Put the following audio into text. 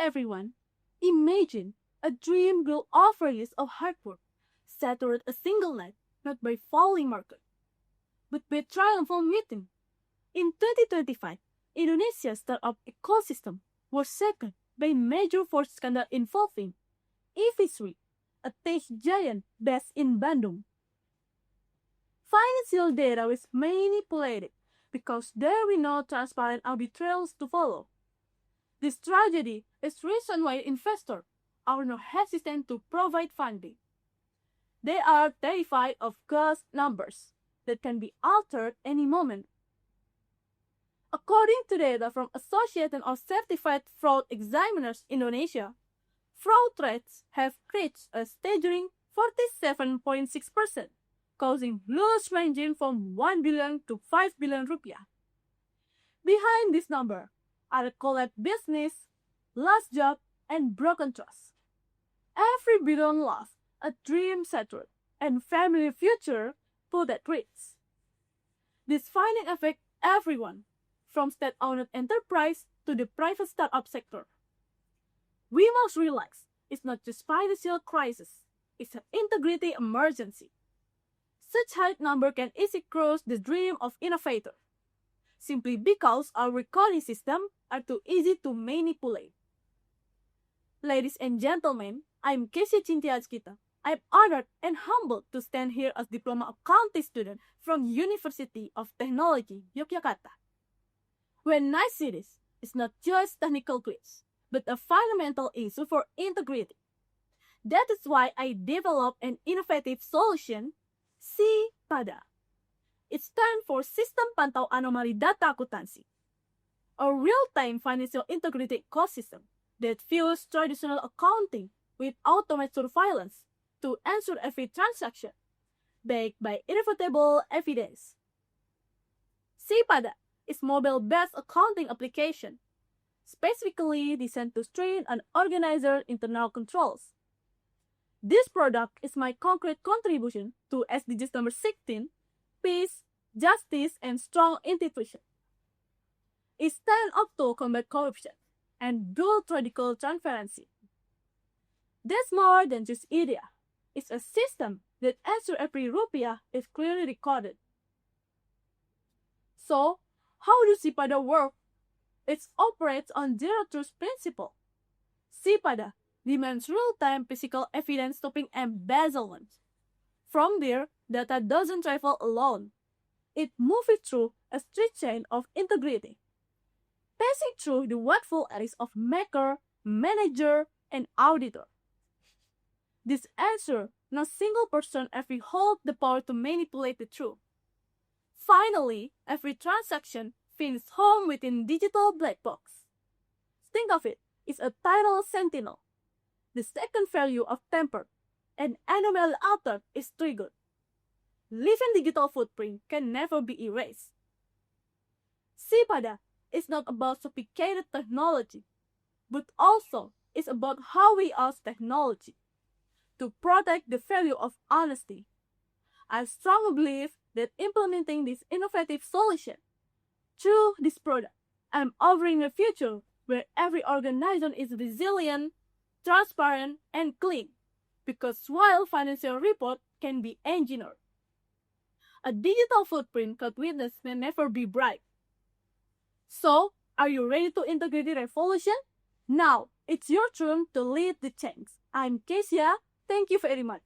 everyone, imagine a dream built over years of hard work, set toward a single night, not by falling market, but by triumphal meeting. In 2025, Indonesia's startup ecosystem was shaken by major force scandal involving EV3, a tech giant based in Bandung. Financial data was manipulated because there were no transparent audit trails to follow. This tragedy is the reason why investors are not hesitant to provide funding. They are terrified of ghost numbers that can be altered any moment. According to data from Association of Certified Fraud Examiners Indonesia, fraud rates have reached a staggering 47.6%, causing loss ranging from 1 billion to 5 billion rupiah. Behind this number are a collapsed business, lost job, and broken trust. Every billion lost, a dream shattered, and family future put at risk. This finding affects everyone, from state-owned enterprise to the private startup sector. We must realize it's not just financial crisis, it's an integrity emergency. Such high number can easily crush the dream of innovator, simply because our recording systems are too easy to manipulate. Ladies and gentlemen, I'm Keisya Cintia Rizkita. I'm honored and humbled to stand here as Diploma accounting student from University of Teknologi, Yogyakarta. When I see this, it's not just technical glitch, but a fundamental issue for integrity. That is why I developed an innovative solution, SIPADA. It stands for System Pantau Anomali Data Akuntansi, a real-time financial integrity ecosystem that fuse traditional accounting with automated surveillance to ensure every transaction, backed by irrefutable evidence. SIPADA is mobile-based accounting application, specifically designed to strengthen and organize internal controls. This product is my concrete contribution to SDGs number 16, peace, justice, and strong institutions. It stands up to combat corruption and build radical transparency. That's more than just idea. It's a system that ensures every rupiah is clearly recorded. So, how does SIPADA work? It operates on zero trust principle. SIPADA demands real-time physical evidence stopping embezzlement. From there, data doesn't travel alone. It moves it through a strict chain of integrity, passing through the watchful eyes of maker, manager, and auditor. This ensures no single person ever holds the power to manipulate the truth. Finally, every transaction finds home within digital black box. Think of it, it's a title sentinel. The second value of tamper, an anomaly altered is triggered. Living digital footprint can never be erased. SIPADA is not about sophisticated technology, but also is about how we use technology to protect the value of honesty. I strongly believe that implementing this innovative solution through this product, I'm offering a future where every organization is resilient, transparent, and clean, because while financial report can be engineered, a digital footprint cloud witness may never be bright. So, are you ready to integrate the revolution? Now, it's your turn to lead the change. I'm Keisya. Thank you very much.